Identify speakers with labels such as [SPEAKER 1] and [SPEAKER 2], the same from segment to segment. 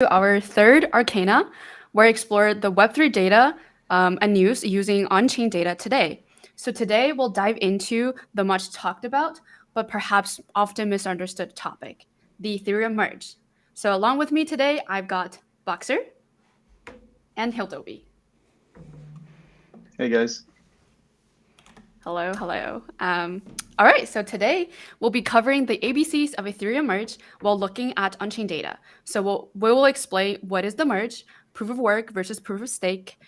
[SPEAKER 1] Our third Arcana, where I explore the Web3 data and news using on-chain data today. So today we'll dive into the much talked about, but perhaps often misunderstood topic, the Ethereum Merge. So along with me today, I've got Boxer and hildobby.
[SPEAKER 2] Hey guys.
[SPEAKER 1] Hello, hello. All right, so today we'll be covering the ABCs of Ethereum Merge while looking at on-chain data. So we will explain what is the merge, proof of work versus proof of stake,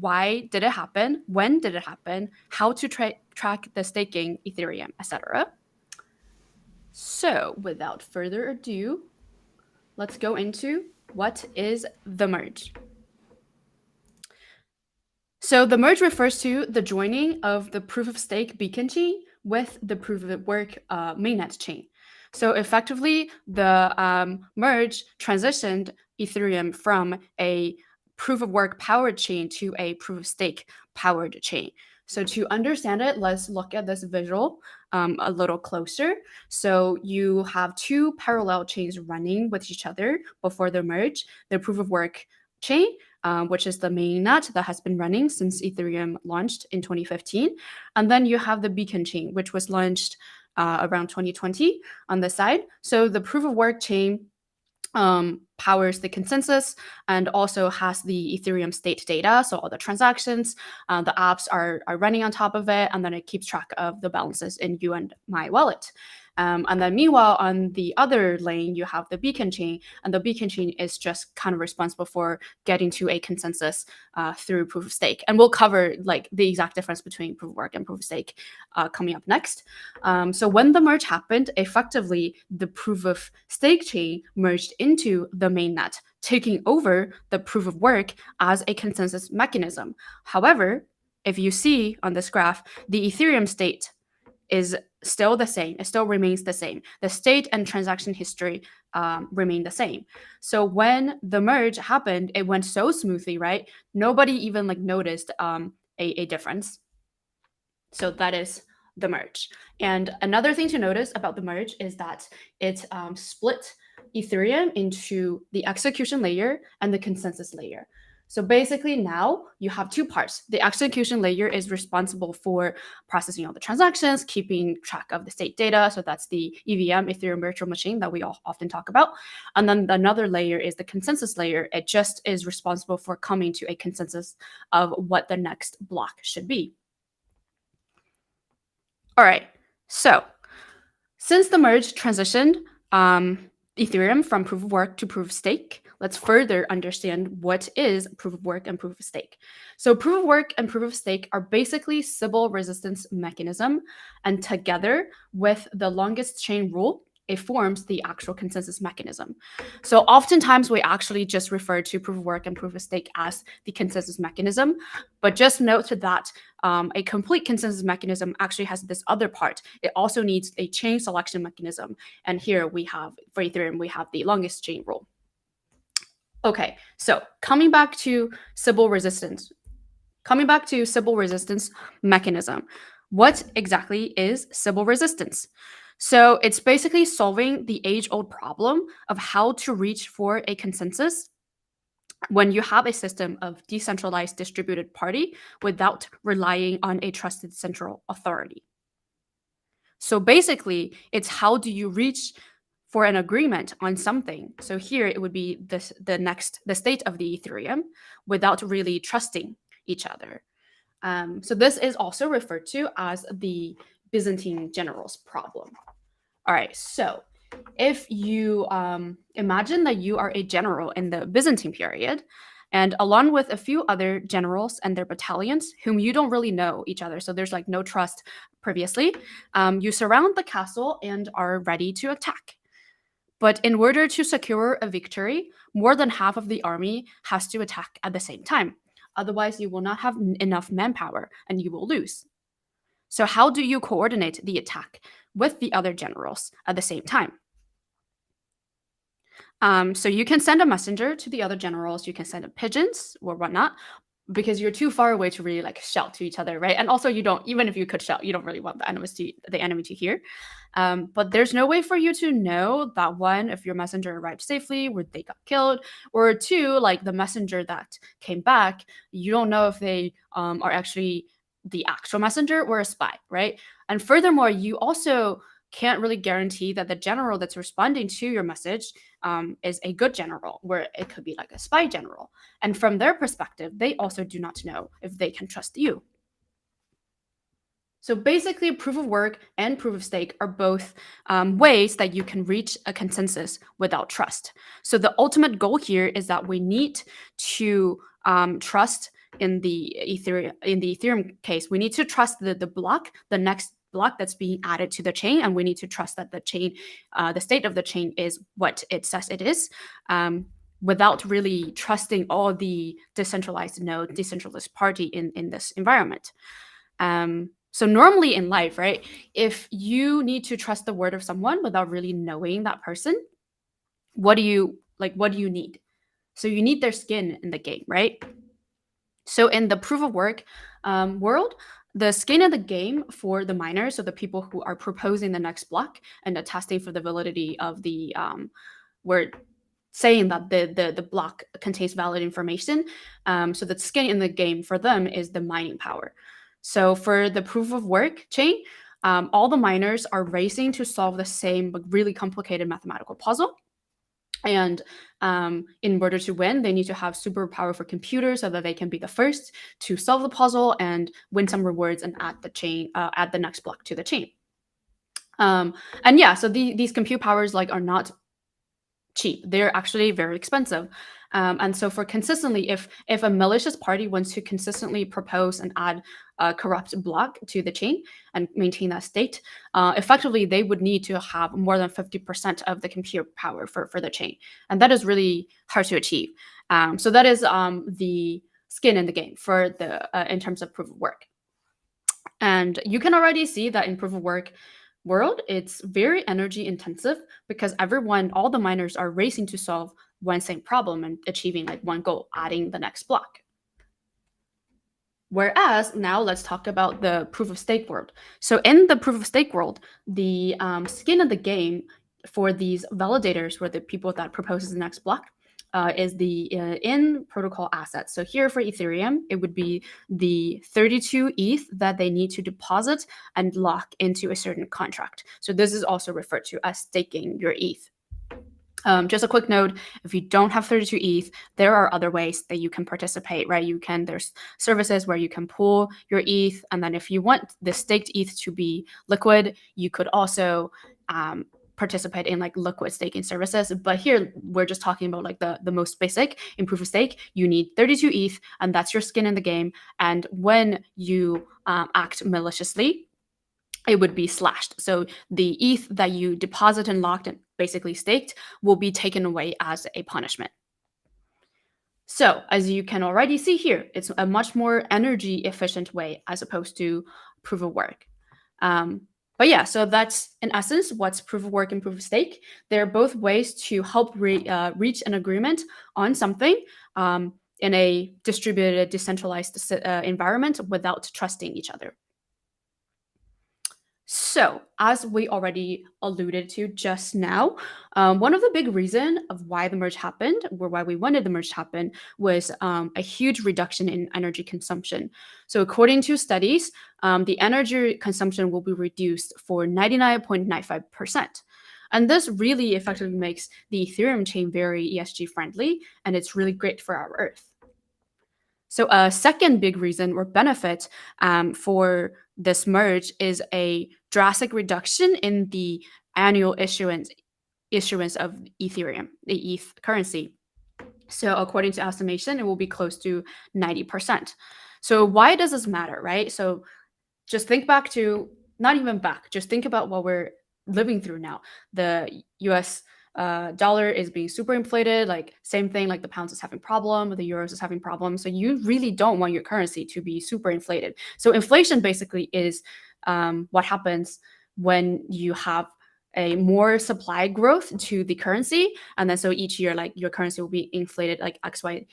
[SPEAKER 1] why did it happen, when did it happen, how to track the staking Ethereum, etc. So without further ado, let's go into what is the merge. So the merge refers to the joining of the proof of stake beacon chain with the proof of work mainnet chain. So effectively, the merge transitioned Ethereum from a proof of work powered chain to a proof of stake powered chain. So to understand it, let's look at this visual a little closer. So you have two parallel chains running with each other before the merge, the proof of work chain, which is the mainnet that has been running since Ethereum launched in 2015. And then you have the beacon chain, which was launched around 2020 on the side. So the proof of work chain powers the consensus and also has the Ethereum state data. So all the transactions, the apps are running on top of it, and then it keeps track of the balances in you and my wallet. And then meanwhile, on the other lane, you have the beacon chain, and the beacon chain is just kind of responsible for getting to a consensus through proof of stake. And we'll cover like the exact difference between proof of work and proof of stake coming up next. So when the merge happened, effectively the proof of stake chain merged into the mainnet, taking over the proof of work as a consensus mechanism. However, if you see on this graph, the Ethereum state is still the same. It still remains the same. The state and transaction history remain the same. So when the merge happened, it went so smoothly, right? Nobody even like noticed a difference. So that is the merge. And another thing to notice about the merge is that it split Ethereum into the execution layer and the consensus layer. So basically now you have two parts. The execution layer is responsible for processing all the transactions, keeping track of the state data. So that's the EVM, Ethereum Virtual Machine, that we all often talk about. And then another layer is the consensus layer. It just is responsible for coming to a consensus of what the next block should be. All right, so since the merge transitioned Ethereum from proof of work to proof of stake, let's further understand what is proof of work and proof of stake. So proof of work and proof of stake are basically Sybil resistance mechanism, and together with the longest chain rule, it forms the actual consensus mechanism. So oftentimes we actually just refer to proof of work and proof of stake as the consensus mechanism, but just note that a complete consensus mechanism actually has this other part. It also needs a chain selection mechanism. And here we have, for Ethereum, we have the longest chain rule. Okay, so coming back to Sybil resistance mechanism. What exactly is Sybil resistance? So it's basically solving the age-old problem of how to reach for a consensus when you have a system of decentralized distributed party without relying on a trusted central authority. So basically, it's how do you reach for an agreement on something. So here it would be the state of the Ethereum without really trusting each other. So this is also referred to as the Byzantine generals problem. All right, so if you imagine that you are a general in the Byzantine period, and along with a few other generals and their battalions whom you don't really know each other, so there's like no trust previously, you surround the castle and are ready to attack. But in order to secure a victory, more than half of the army has to attack at the same time. Otherwise, you will not have enough manpower and you will lose. So how do you coordinate the attack with the other generals at the same time? So you can send a messenger to the other generals, you can send a pigeons or whatnot, because you're too far away to really like shout to each other, right? And also you don't, even if you could shout, you don't really want the enemy to hear. But there's no way for you to know that, one, if your messenger arrived safely, where they got killed, or two, like the messenger that came back, you don't know if they are actually the actual messenger or a spy, right? And furthermore, you also can't really guarantee that the general that's responding to your message is a good general, where it could be like a spy general. And from their perspective, they also do not know if they can trust you. So basically, proof of work and proof of stake are both ways that you can reach a consensus without trust. So the ultimate goal here is that we need to trust in the Ethereum case. We need to trust the block, the next block that's being added to the chain, and we need to trust that the chain, the state of the chain, is what it says it is. Without really trusting all the decentralized node, decentralized party in this environment. So normally in life, right, if you need to trust the word of someone without really knowing that person, what do you need? So you need their skin in the game, right? So in the proof of work world, the skin in the game for the miners, so the people who are proposing the next block and attesting for the validity of the word, saying that the block contains valid information. So the skin in the game for them is the mining power. So for the proof of work chain, all the miners are racing to solve the same but really complicated mathematical puzzle. And in order to win, they need to have super powerful computers so that they can be the first to solve the puzzle and win some rewards and add the next block to the chain. And yeah, so these compute powers are not cheap. They're actually very expensive. And so for consistently, if a malicious party wants to consistently propose and add a corrupt block to the chain and maintain that state, effectively they would need to have more than 50% of the compute power for the chain. And that is really hard to achieve. So that is the skin in the game for the in terms of proof of work. And you can already see that in proof of work world, it's very energy intensive because all the miners are racing to solve one same problem and achieving one goal, adding the next block. Whereas now let's talk about the proof of stake world. So in the proof of stake world, the skin of the game for these validators, where the people that proposes the next block, is the in protocol assets. So here for Ethereum, it would be the 32 ETH that they need to deposit and lock into a certain contract. So this is also referred to as staking your ETH. Just a quick note, if you don't have 32 ETH, there are other ways that you can participate, right? There's services where you can pool your ETH, and then if you want the staked ETH to be liquid, you could also participate in liquid staking services. But here we're just talking about the most basic. In proof of stake, you need 32 ETH, and that's your skin in the game. And when you act maliciously, it would be slashed. So the ETH that you deposit and locked and basically staked will be taken away as a punishment. So as you can already see here, it's a much more energy efficient way as opposed to proof of work. But yeah, so that's in essence what's proof of work and proof of stake. They're both ways to help reach an agreement on something in a distributed, decentralized environment without trusting each other. So, as we already alluded to just now, one of the big reasons of why the merge happened, or why we wanted the merge to happen, was a huge reduction in energy consumption. So, according to studies, the energy consumption will be reduced for 99.95%. And this really effectively makes the Ethereum chain very ESG friendly, and it's really great for our Earth. So a second big reason or benefit for this merge is a drastic reduction in the annual issuance of Ethereum, the ETH currency. So according to estimation, it will be close to 90%. So why does this matter, right? So just think back to, not even back, just think about what we're living through now. The US dollar is being super inflated, same thing, the pounds is having problem, the euros is having problems. So you really don't want your currency to be super inflated. So inflation basically is what happens when you have a more supply growth to the currency, and then so each year your currency will be inflated XY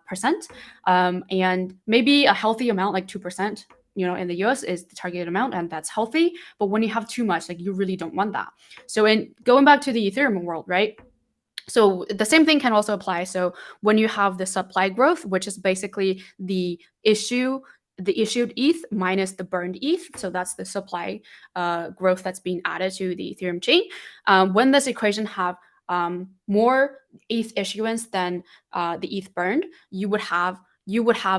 [SPEAKER 1] percent, and maybe a healthy amount 2%, in the US is the targeted amount, and that's healthy. But when you have too much, like, you really don't want that. So in going back to the Ethereum world, right? So the same thing can also apply. So when you have the supply growth, which is basically the issued ETH minus the burned ETH, so that's the supply growth that's being added to the Ethereum chain. When this equation have more ETH issuance than the ETH burned, you would have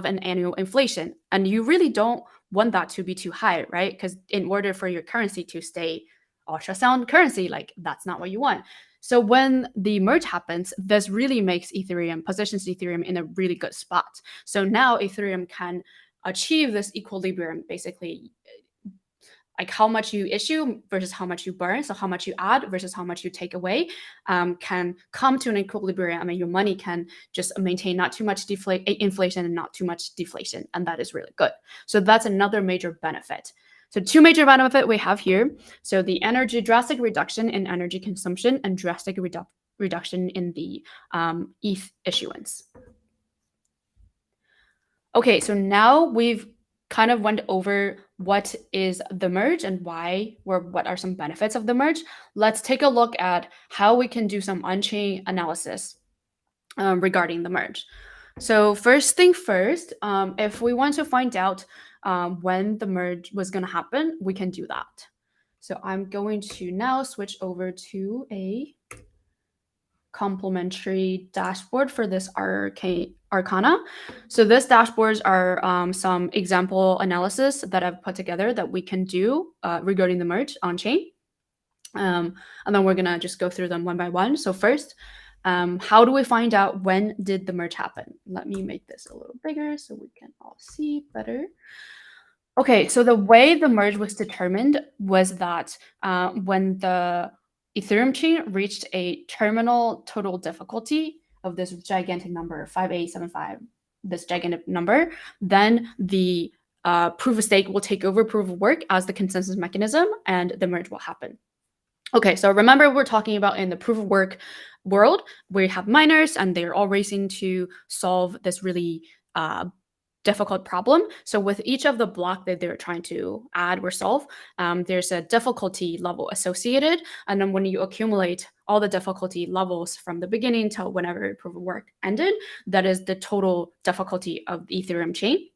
[SPEAKER 1] an annual inflation, and you really don't want that to be too high, right? Because in order for your currency to stay ultrasound currency, like, that's not what you want. So when the merge happens, this really positions Ethereum in a really good spot. So now Ethereum can achieve this equilibrium, basically, like how much you issue versus how much you burn. So how much you add versus how much you take away can come to an equilibrium. I mean, your money can just maintain not too much inflation and not too much deflation. And that is really good. So that's another major benefit. So two major benefits we have here. So the drastic reduction in energy consumption and drastic reduction in the ETH issuance. Okay, so now we've kind of went over what is the merge and what are some benefits of the merge. Let's take a look at how we can do some on-chain analysis regarding the merge. So first thing first, if we want to find out when the merge was going to happen, we can do that. So I'm going to now switch over to a complementary dashboard for this Arcana. So this dashboards are some example analysis that I've put together that we can do regarding the merge on chain. And then we're gonna just go through them one by one. So first, how do we find out when did the merge happen? Let me make this a little bigger so we can all see better. Okay, so the way the merge was determined was that when the Ethereum chain reached a terminal total difficulty of this gigantic number, 5875, this gigantic number, then the proof of stake will take over proof of work as the consensus mechanism, and the merge will happen. Okay, so remember, we're talking about in the proof of work world, we have miners and they're all racing to solve this really difficult problem. So with each of the block that they're trying to add or solve, there's a difficulty level associated. And then when you accumulate all the difficulty levels from the beginning till whenever proof of work ended, that is the total difficulty of the Ethereum chain.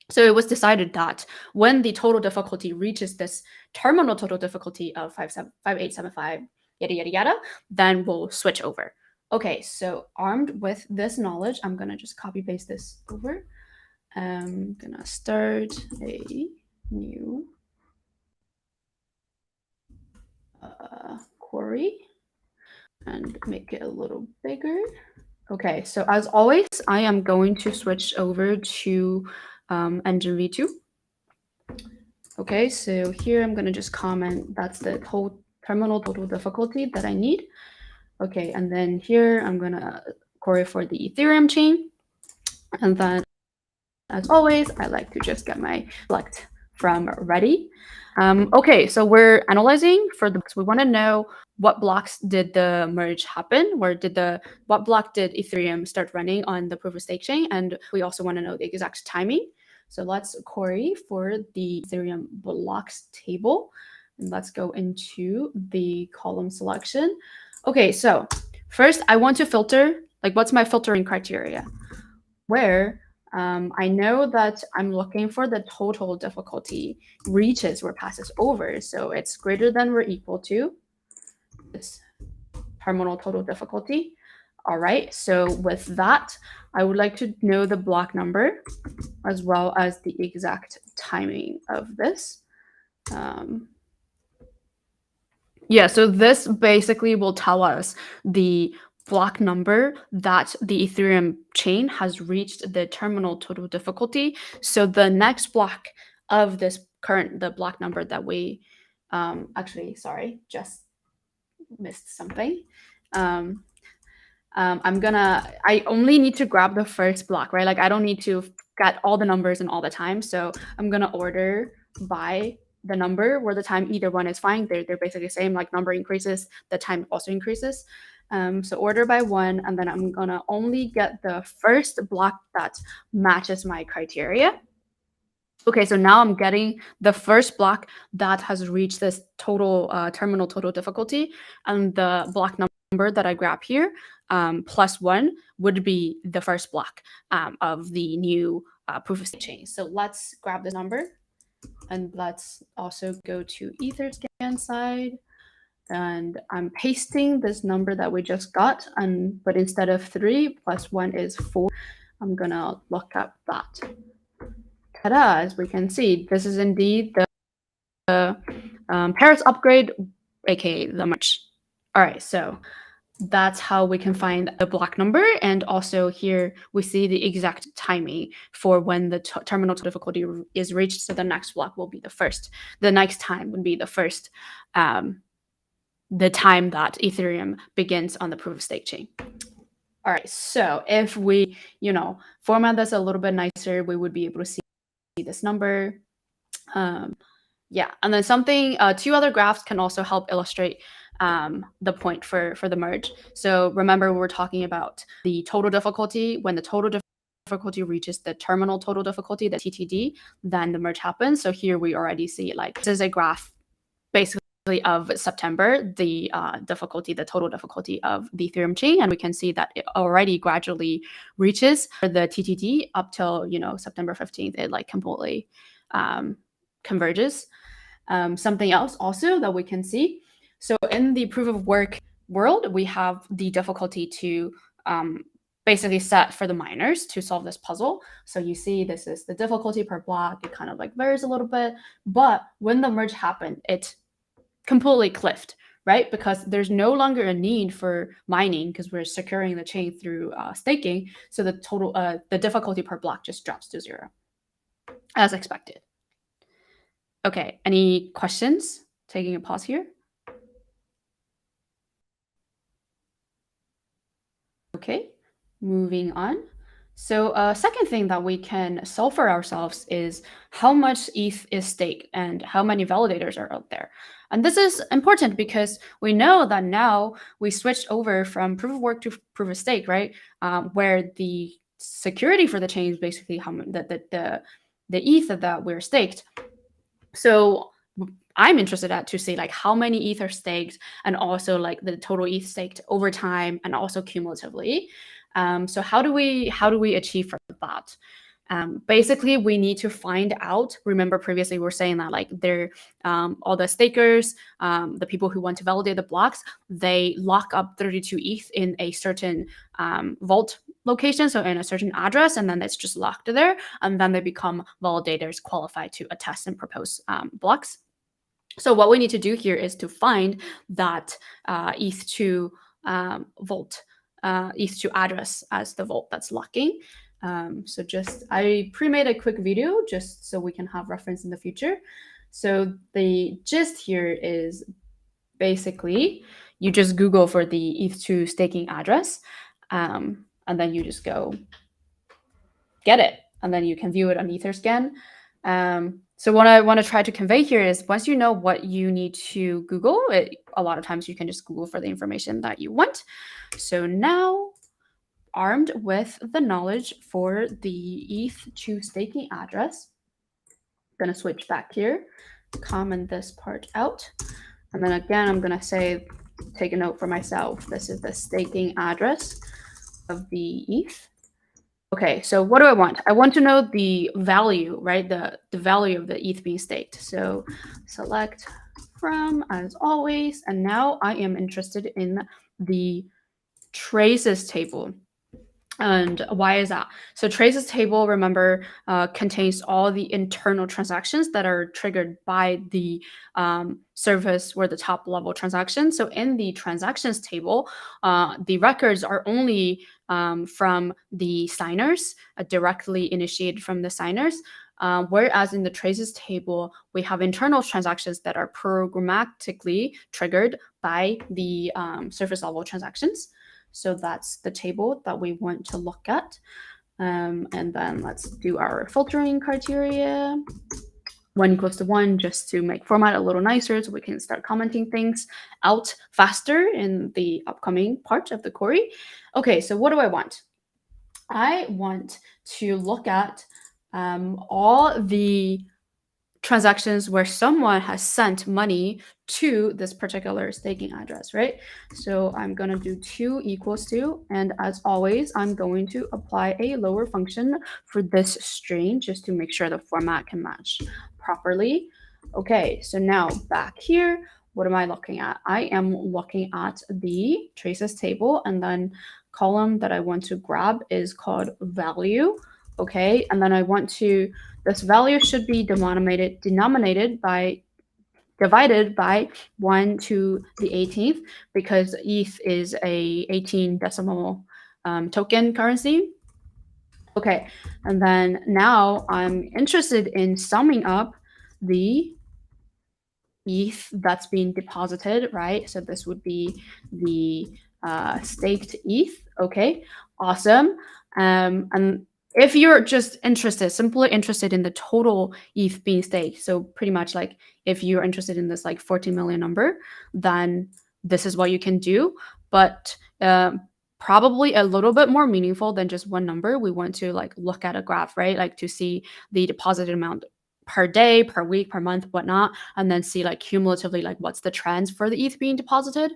[SPEAKER 1] So it was decided that when the total difficulty reaches this terminal total difficulty of 5875, yada, yada, yada, then we'll switch over. Okay, so armed with this knowledge, I'm going to just copy paste this over. I'm going to start a new query and make it a little bigger. Okay, so as always, I am going to switch over to Engine V2. Okay, so here I'm going to just comment that's the whole terminal total difficulty that I need. Okay, and then here I'm going to query for the Ethereum chain. And then, as always, I like to just get my select from ready. Okay, so we're analyzing for the blocks. We want to know what blocks did the merge happen, what block did Ethereum start running on the proof of stake chain, and we also want to know the exact timing. So let's query for the Ethereum blocks table, and let's go into the column selection. Okay, so first I want to filter, like, what's my filtering criteria? Where I know that I'm looking for the total difficulty reaches or passes over. So it's greater than or equal to this terminal total difficulty. All right, so with that, I would like to know the block number as well as the exact timing of this. Yeah, so this basically will tell us the block number that the Ethereum chain has reached the terminal total difficulty. So the next block of this the block number that we actually, sorry, just missed something. I only need to grab the first block, right? Like, I don't need to get all the numbers and all the time. So I'm gonna order by the number where the time, either one is fine. They're basically the same, like number increases, the time also increases. So order by one, and then I'm gonna only get the first block that matches my criteria. Okay, so now I'm getting the first block that has reached this total terminal total difficulty, and the block number that I grab here, +1, would be the first block of the new proof of stake chain. So let's grab this number, and let's also go to Etherscan side, and I'm pasting this number that we just got, but instead of 3, +1 is 4. I'm gonna look up that. Ta-da, as we can see, this is indeed the Paris upgrade, aka the Merge. All right, so that's how we can find the block number, and also here we see the exact timing for when the terminal difficulty is reached. So the next block will be the first. The next time would be the first, the time that Ethereum begins on the proof of stake chain. All right, so if we, format this a little bit nicer, we would be able to see this number. Yeah, and then two other graphs can also help illustrate the point for the merge. So remember, we were talking about the total difficulty. When the total difficulty reaches the terminal total difficulty, the TTD, then the merge happens. So here we already see, this is a graph basically of September, the total difficulty of the Ethereum chain, and we can see that it already gradually reaches the TTD up till September 15th. It completely converges. Something else also that we can see. So in the proof of work world, we have the difficulty to basically set for the miners to solve this puzzle. So you see this is the difficulty per block. It kind of varies a little bit, but when the merge happened, it completely cliffed, right? Because there's no longer a need for mining because we're securing the chain through staking. So the difficulty per block just drops to 0, as expected. Okay, any questions? Taking a pause here. Okay, moving on. So second thing that we can solve for ourselves is how much ETH is staked and how many validators are out there. And this is important because we know that now we switched over from proof of work to proof of stake, right? Where the security for the chain is basically how the ETH that we're staked. So I'm interested to see how many ETH are staked, and also the total ETH staked over time and also cumulatively. So how do we achieve for that? Basically, we need to find out. Remember, previously we were saying that they're all the stakers, the people who want to validate the blocks, they lock up 32 ETH in a certain vault location, so in a certain address, and then it's just locked there, and then they become validators qualified to attest and propose blocks. So what we need to do here is to find that ETH2 vault, ETH2 address as the vault that's locking. So I pre-made a quick video just so we can have reference in the future. So the gist here is basically you just Google for the ETH2 staking address, and then you just go get it, and then you can view it on Etherscan. So what I want to try to convey here is once you know what you need to Google, a lot of times you can just Google for the information that you want. So now, armed with the knowledge for the ETH2 staking address, I'm going to switch back here, comment this part out, and then again, I'm going to say, take a note for myself. This is the staking address of the ETH. Okay, so what do I want? I want to know the value, right? The value of the ETH being staked. So select from, as always, and now I am interested in the traces table. And why is that? So traces table, remember, contains all the internal transactions that are triggered by the service or the top level transactions. So in the transactions table, the records are only from the signers, directly initiated from the signers. Whereas in the traces table, we have internal transactions that are programmatically triggered by the surface level transactions. So that's the table that we want to look at. And then let's do our filtering criteria. 1 equals to 1, just to make format a little nicer so we can start commenting things out faster in the upcoming part of the query. Okay, so what do I want? I want to look at all the transactions where someone has sent money to this particular staking address, right? So I'm going to do 2 equals to, and as always, I'm going to apply a lower function for this string just to make sure the format can match properly. Okay, so now back here, what am I looking at? I am looking at the traces table, and then column that I want to grab is called value. Okay, and then I want to, this value should be denominated by divided by 1 to the 18th, because ETH is a 18 decimal token currency. Okay, and then now I'm interested in summing up the ETH that's being deposited, right? So this would be the staked ETH. Okay, awesome. And if you're just interested, simply interested in the total ETH being staked, so pretty much like if you're interested in this like 14 million number, then this is what you can do. But probably a little bit more meaningful than just one number. We want to like look at a graph, right? Like to see the deposited amount per day, per week, per month, whatnot, and then see like cumulatively like what's the trends for the ETH being deposited.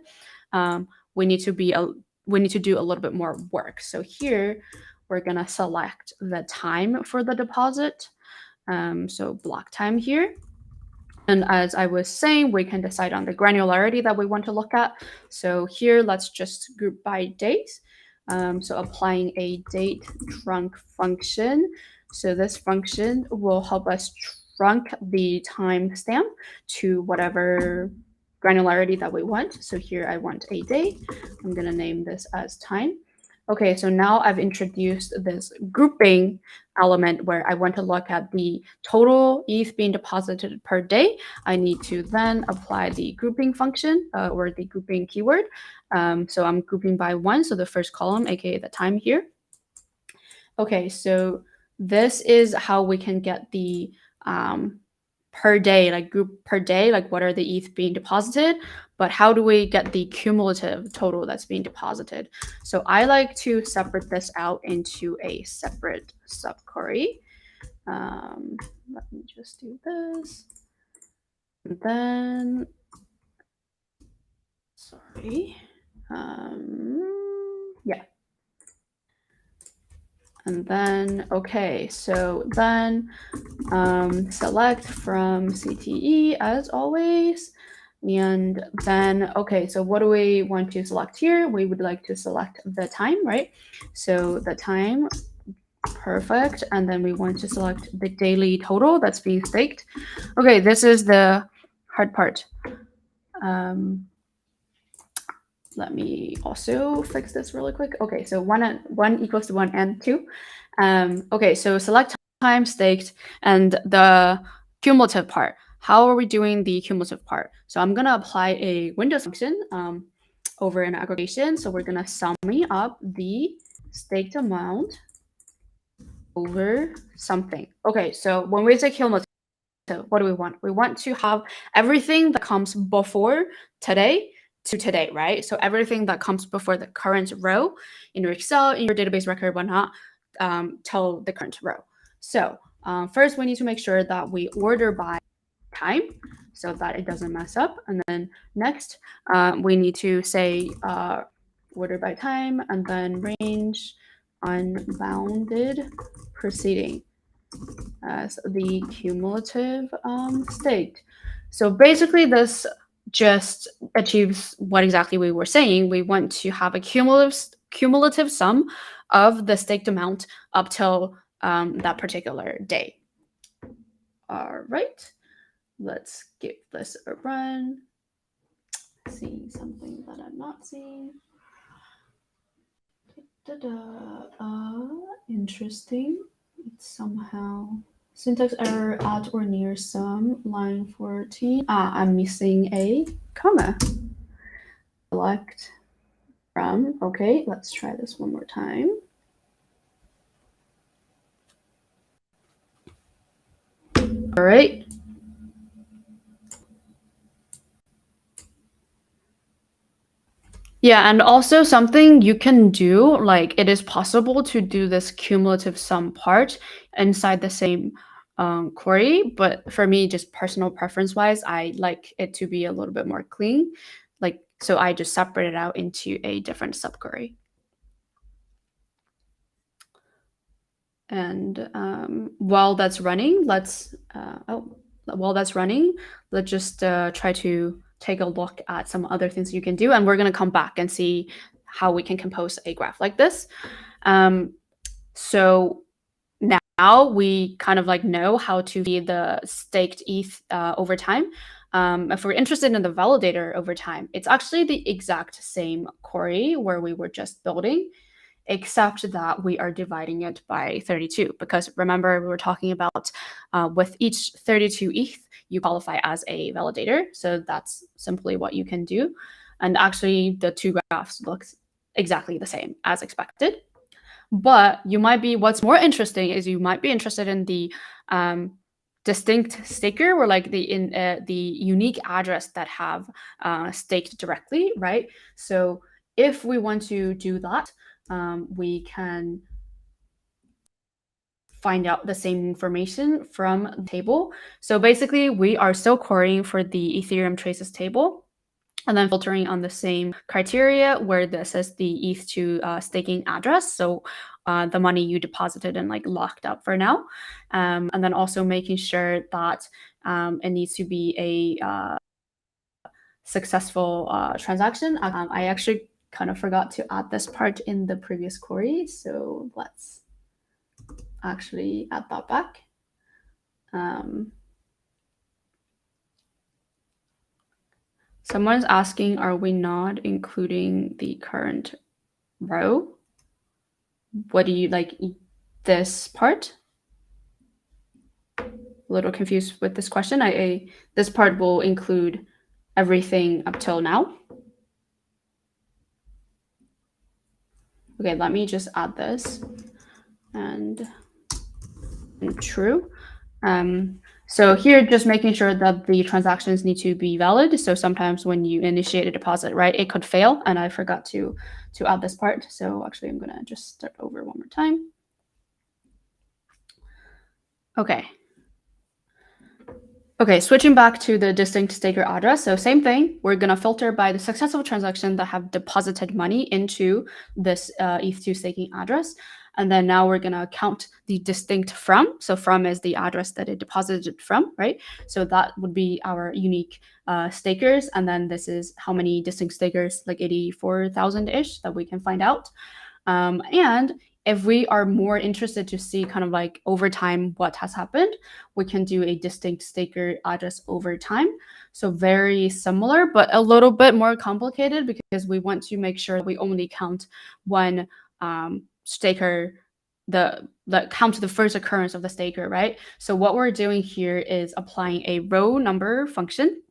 [SPEAKER 1] We need to do a little bit more work. So here we're gonna select the time for the deposit. So block time here. And as I was saying, we can decide on the granularity that we want to look at. So here, let's just group by date. So applying a date trunk function. So this function will help us trunk the timestamp to whatever granularity that we want. So here I want a day. I'm going to name this as time. Okay, so now I've introduced this grouping element where I want to look at the total ETH being deposited per day. I need to then apply the grouping function or the grouping keyword. So I'm grouping by 1, so the first column, aka the time here. Okay, so this is how we can get the per day, like group per day, like what are the ETH being deposited, but how do we get the cumulative total that's being deposited? So I like to separate this out into a separate subquery. Let me just do this. And then, sorry. Yeah. And then, okay, so then select from CTE as always. And then, okay, so what do we want to select here? We would like to select the time, right? So the time, perfect. And then we want to select the daily total that's being staked. Okay, this is the hard part. Let me also fix this really quick. Okay, so 1 equals to 1 and 2. Okay, so select time staked and the cumulative part. How are we doing the cumulative part? So I'm gonna apply a Windows function over an aggregation. So we're gonna summing up the staked amount over something. Okay, so when we say cumulative, what do we want? We want to have everything that comes before today to today, right? So everything that comes before the current row in your Excel, in your database record, whatnot, till the current row. So first, we need to make sure that we order by time so that it doesn't mess up. And then next, we need to say order by time and then range unbounded proceeding as the cumulative state. So basically this just achieves what exactly we were saying. We want to have a cumulative sum of the staked amount up till that particular day. All right, let's give this a run. Seeing something that I'm not seeing. Interesting. It's somehow syntax error at or near sum, line 14. I'm missing a comma. Select from. Okay, let's try this one more time. All right. Yeah, and also something you can do, like it is possible to do this cumulative sum part inside the same query, but for me, just personal preference wise, I like it to be a little bit more clean. Like, so I just separate it out into a different subquery. And while that's running, let's just try to take a look at some other things you can do, and we're going to come back and see how we can compose a graph like this. So now we kind of like know how to see the staked ETH over time. If we're interested in the validator over time, it's actually the exact same query where we were just building, except that we are dividing it by 32. Because remember, we were talking about with each 32 ETH, you qualify as a validator. So that's simply what you can do. And actually, the two graphs look exactly the same as expected. But what's more interesting is you might be interested in the distinct staker, or like the unique address that have staked directly, right? So if we want to do that, we can find out the same information from the table. So basically, we are still querying for the Ethereum traces table, and then filtering on the same criteria where this is the ETH to staking address. So the money you deposited and like locked up for now. And then also making sure that it needs to be a successful transaction. I actually kind of forgot to add this part in the previous query. So let's actually add that back. Someone's asking, are we not including the current row? What do you like this part? A little confused with this question. This part will include everything up till now. Okay, let me just add this and true. So here, just making sure that the transactions need to be valid. So sometimes when you initiate a deposit, right, it could fail, and I forgot to add this part. So actually, I'm gonna just start over one more time. Okay, switching back to the distinct staker address. So same thing, we're gonna filter by the successful transaction that have deposited money into this ETH2 staking address. And then now we're gonna count the distinct from. So from is the address that it deposited from, right? So that would be our unique stakers. And then this is how many distinct stakers, like 84,000-ish, that we can find out. And if we are more interested to see kind of like over time what has happened, we can do a distinct staker address over time. So very similar, but a little bit more complicated because we want to make sure we only count one staker, count the first occurrence of the staker, right? So what we're doing here is applying a row number function.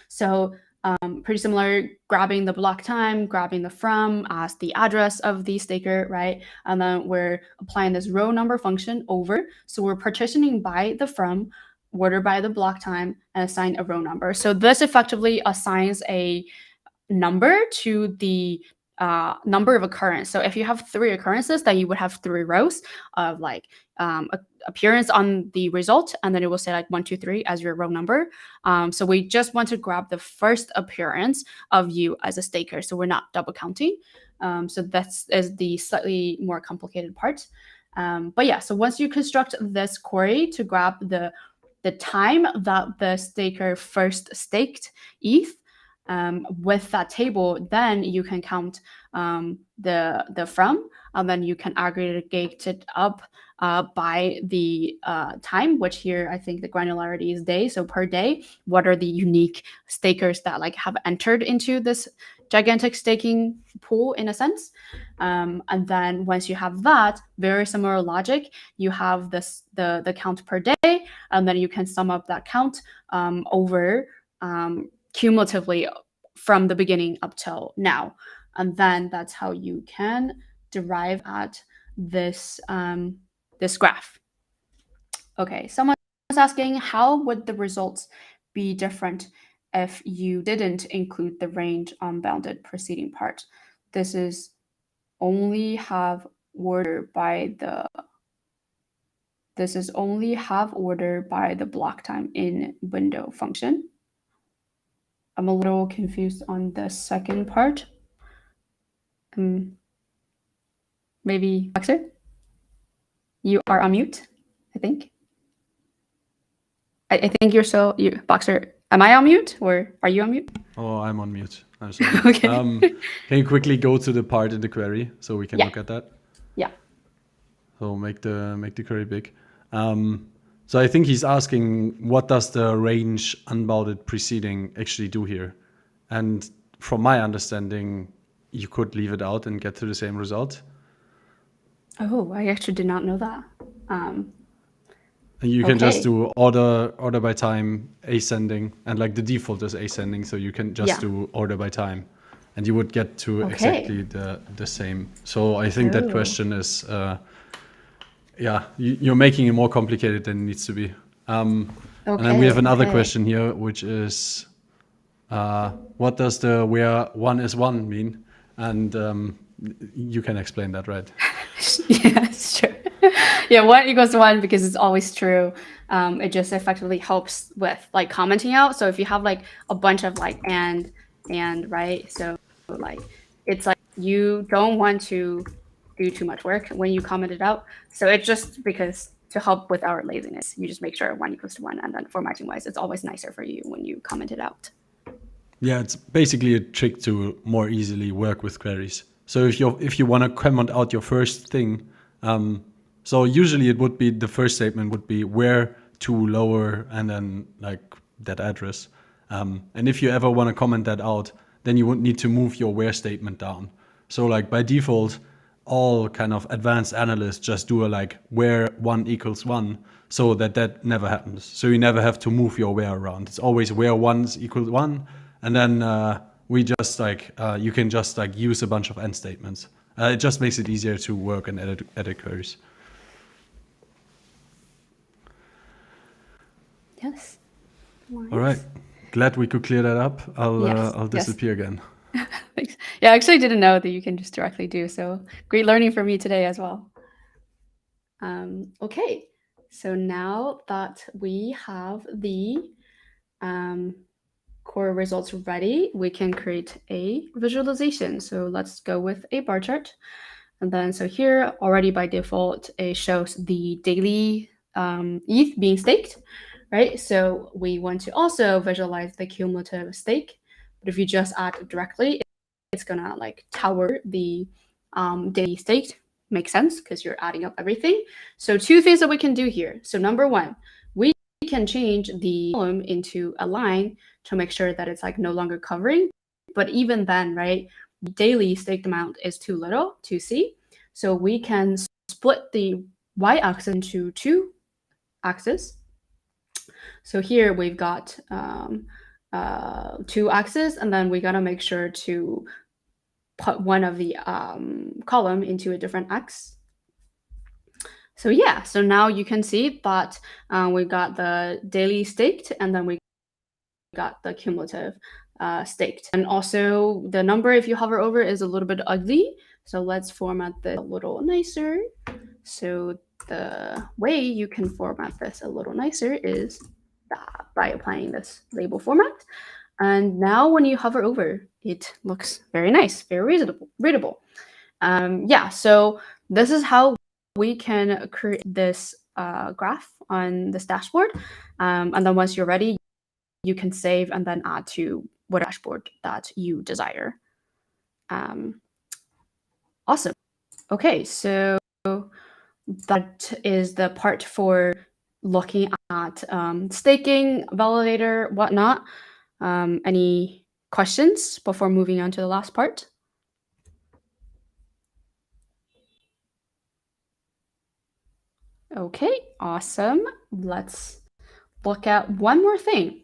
[SPEAKER 1] So pretty similar, grabbing the block time, grabbing the from as the address of the staker, right? And then we're applying this row number function over. So we're partitioning by the from, order by the block time, and assign a row number. So this effectively assigns a number to the number of occurrence. So if you have 3 occurrences, then you would have 3 rows of like appearance on the result, and then it will say like 1, 2, 3 as your row number. So we just want to grab the first appearance of you as a staker, so we're not double counting. So that is the slightly more complicated part. But yeah, so once you construct this query to grab the time that the staker first staked ETH, with that table, then you can count the from, and then you can aggregate it up by the time, which here I think the granularity is day. So per day, what are the unique stakers that like have entered into this gigantic staking pool in a sense? And then once you have that, very similar logic, you have this the count per day, and then you can sum up that count over cumulatively from the beginning up till now. And then that's how you can derive at this this graph. Okay, someone's asking, how would the results be different if you didn't include the range unbounded preceding part. This is only have order by the block time in window function. I'm a little confused on the second part. Maybe Boxer? You are on mute, I think. I think Boxer. Am I on mute or are you on mute?
[SPEAKER 2] Oh, I'm on mute. I'm sorry.
[SPEAKER 1] Okay.
[SPEAKER 2] Can you quickly go to the part in the query so we can look at that?
[SPEAKER 1] Yeah.
[SPEAKER 2] So make the query big. So I think he's asking, what does the range unbounded preceding actually do here? And from my understanding, you could leave it out and get to the same result.
[SPEAKER 1] Oh, I actually did not know that.
[SPEAKER 2] And you can just do order by time ascending, and like the default is ascending, so you can just do order by time, and you would get to exactly the same. So I think that question is, you're making it more complicated than it needs to be. And then we have another question here, which is, what does the where 1 is 1 mean? And you can explain that, right?
[SPEAKER 1] Yeah, sure. Yeah, 1 equals 1 because it's always true. It just effectively helps with like commenting out. So if you have like a bunch of like and right, so like it's like you don't want to do too much work when you comment it out. So it's just because to help with our laziness, you just make sure 1 equals to 1, and then formatting wise, it's always nicer for you when you comment it out.
[SPEAKER 2] Yeah, it's basically a trick to more easily work with queries. So if you want to comment out your first thing, so usually it would be the first statement would be where to lower and then like that address. And if you ever want to comment that out, then you would need to move your where statement down. So like by default, all kind of advanced analysts just do a like where 1 equals 1, so that never happens. So you never have to move your where around. It's always where 1 equals 1, and then we just like you can just like use a bunch of end statements. It just makes it easier to work and edit queries.
[SPEAKER 1] Yes. Nice.
[SPEAKER 2] All right. Glad we could clear that up. I'll disappear again.
[SPEAKER 1] Thanks. Yeah, I actually didn't know that you can just directly do so. Great learning for me today as well. Okay, so now that we have the core results ready, we can create a visualization. So let's go with a bar chart. And then so here already by default, it shows the daily ETH being staked, right? So we want to also visualize the cumulative stake. But if you just add directly, it's gonna like tower the daily staked. Makes sense because you're adding up everything. So 2 things that we can do here. So number 1, we can change the column into a line to make sure that it's like no longer covering. But even then, right, daily staked amount is too little to see. So we can split the y-axis into 2 axes. So here we've got 2 axes, and then we gotta make sure to put one of the column into a different X. So yeah, so now you can see that we got the daily staked, and then we got the cumulative staked. And also the number, if you hover over, is a little bit ugly. So let's format this a little nicer. So the way you can format this a little nicer is by applying this label format. And now when you hover over, it looks very nice, very readable. Yeah, so this is how we can create this graph on this dashboard. And then once you're ready, you can save and then add to what dashboard that you desire. Awesome. Okay, so that is the part for looking at staking, validator, whatnot. Any questions before moving on to the last part? Okay, awesome. Let's look at one more thing.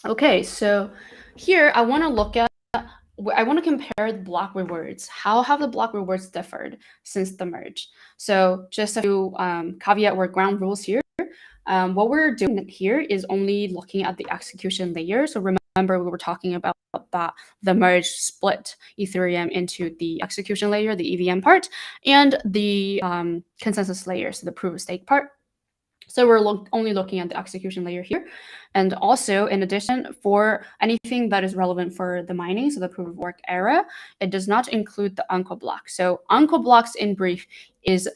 [SPEAKER 1] Okay, so here I want to compare the block rewards. How have the block rewards differed since the merge? So just a few caveat or ground rules here. What we're doing here is only looking at the execution layer. So remember remember we were talking about that the merge split Ethereum into the execution layer, the EVM part, and the consensus layer, so the proof of stake part. So we're only looking at the execution layer here. And also, in addition, for anything that is relevant for the mining, so the proof of work era, it does not include the uncle block. So uncle blocks, in brief, is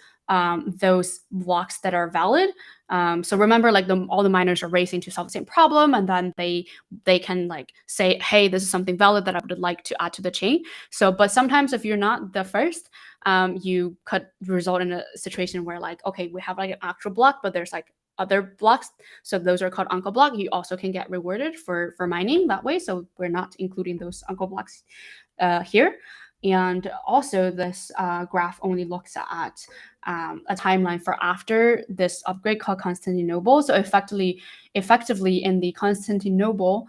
[SPEAKER 1] those blocks that are valid. So remember, like all the miners are racing to solve the same problem, and then they can like say, hey, this is something valid that I would like to add to the chain. So, but sometimes if you're not the first, you could result in a situation where like, okay, we have like an actual block, but there's like other blocks. So those are called uncle block. You also can get rewarded for mining that way. So we're not including those uncle blocks here. And also this graph only looks at a timeline for after this upgrade called Constantinople. So effectively in the Constantinople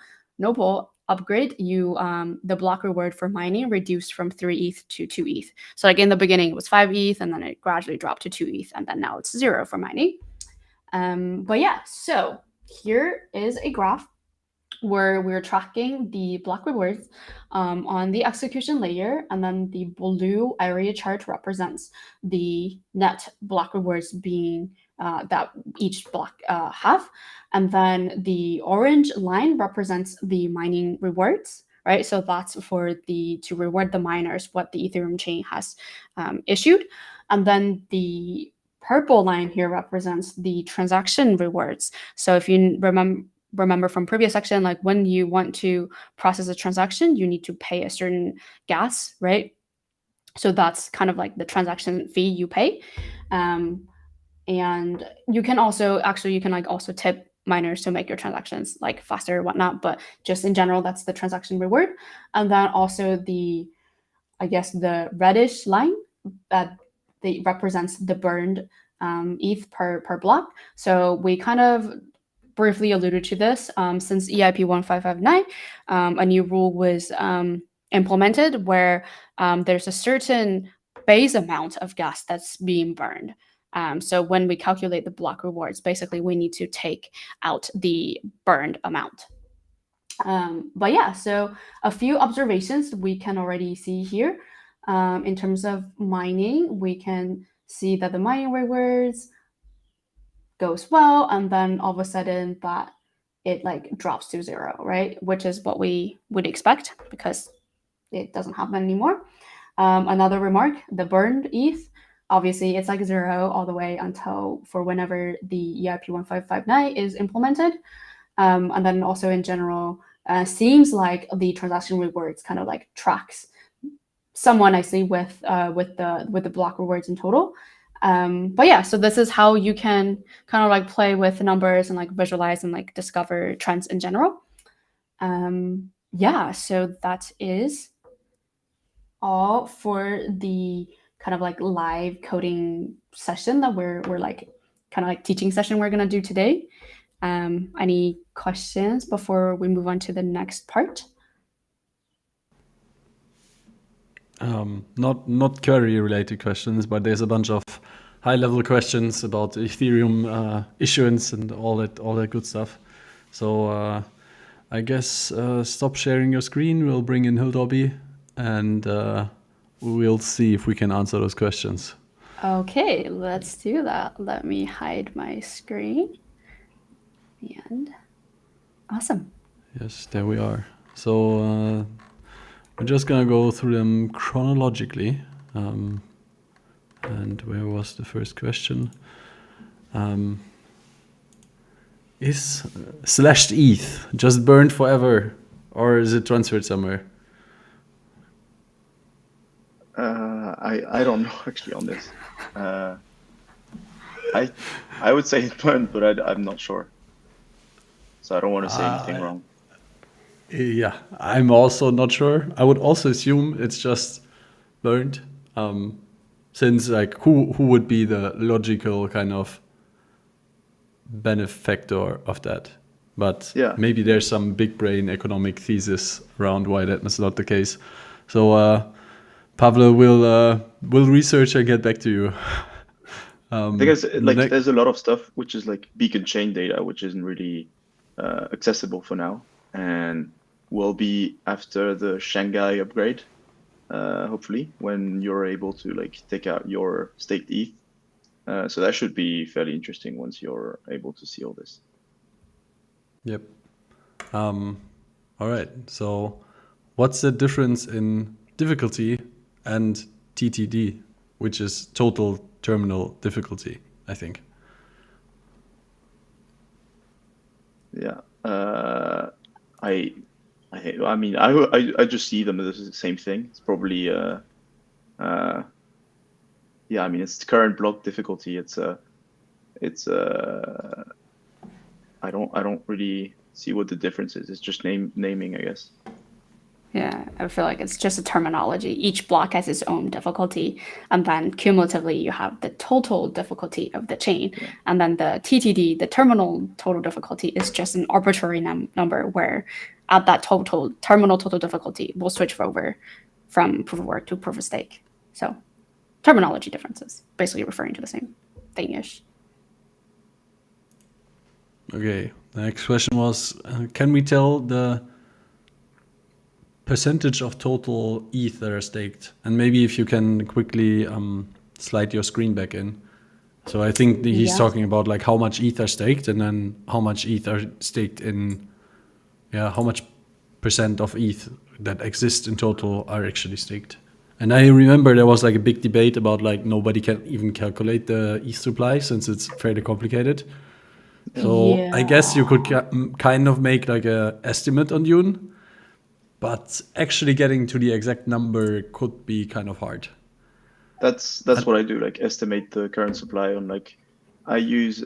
[SPEAKER 1] upgrade, you the block reward for mining reduced from 3 ETH to 2 ETH. So like in the beginning it was 5 ETH, and then it gradually dropped to 2 ETH, and then now it's 0 for mining. But yeah, so here is a graph where we're tracking the block rewards on the execution layer, and then the blue area chart represents the net block rewards being that each block have, and then the orange line represents the mining rewards, right? So that's for to reward the miners what the Ethereum chain has issued, and then the purple line here represents the transaction rewards. So if you remember from previous section, like when you want to process a transaction, you need to pay a certain gas, right? So that's kind of like the transaction fee you pay. And you can also also tip miners to make your transactions like faster or whatnot, but just in general, that's the transaction reward. And then also the reddish line that represents the burned ETH per block. So we kind of briefly alluded to this. Since EIP 1559, a new rule was implemented where there's a certain base amount of gas that's being burned. So when we calculate the block rewards, basically we need to take out the burned amount. But yeah, so a few observations we can already see here. In terms of mining, we can see that the mining rewards goes well, and then all of a sudden that it like drops to 0, right? Which is what we would expect because it doesn't happen anymore. Another remark, the burned ETH, obviously it's like 0 all the way until for whenever the EIP 1559 is implemented. And then also in general, seems like the transaction rewards kind of like tracks somewhat nicely with the block rewards in total. But yeah, so this is how you can kind of like play with numbers and like visualize and like discover trends in general. Yeah, so that is all for the kind of like live coding session that we're like kind of like teaching session we're gonna do today. Any questions before we move on to the next part?
[SPEAKER 2] Not query related questions, but there's a bunch of high level questions about Ethereum issuance and all that good stuff. So I guess stop sharing your screen. We'll bring in hildobby, and we'll see if we can answer those questions.
[SPEAKER 1] Okay, let's do that. Let me hide my screen. And awesome.
[SPEAKER 2] Yes, there we are. So we're just gonna go through them chronologically. And where was the first question? Is slashed ETH just burned forever, or is it transferred somewhere?
[SPEAKER 3] I don't know actually on this. I would say it burned, but I'm not sure. So I don't want to say anything wrong.
[SPEAKER 2] Yeah, I'm also not sure. I would also assume it's just burned. Since like who would be the logical kind of benefactor of that? But
[SPEAKER 3] yeah,
[SPEAKER 2] maybe there's some big brain economic thesis around why that is not the case. So Pablo will research and get back to you.
[SPEAKER 3] because like there's a lot of stuff which is like beacon chain data, which isn't really accessible for now, and will be after the Shanghai upgrade, hopefully, when you're able to like take out your staked ETH. So that should be fairly interesting once you're able to see all this.
[SPEAKER 2] Yep. All right. So, what's the difference in difficulty and TTD, which is total terminal difficulty, I think?
[SPEAKER 3] Yeah. I mean, I just see them as the same thing. It's probably yeah. I mean, it's current block difficulty. It's I don't really see what the difference is. It's just naming, I guess.
[SPEAKER 1] Yeah, I feel like it's just a terminology. Each block has its own difficulty, and then cumulatively you have the total difficulty of the chain, and then the TTD, the terminal total difficulty, is just an arbitrary number where at that terminal total difficulty will switch over from proof of work to proof of stake. So terminology differences, basically referring to the same thing-ish.
[SPEAKER 2] Okay. The next question was, can we tell the percentage of total ETH that are staked? And maybe if you can quickly slide your screen back in. So I think he's talking about like how much ETH are staked, and then how much ETH are staked in, how much percent of ETH that exist in total are actually staked. And I remember there was like a big debate about like nobody can even calculate the ETH supply since it's fairly complicated. So I guess you could kind of make like a estimate on Dune, but actually getting to the exact number could be kind of hard.
[SPEAKER 3] That's what I do, like estimate the current supply on like, I use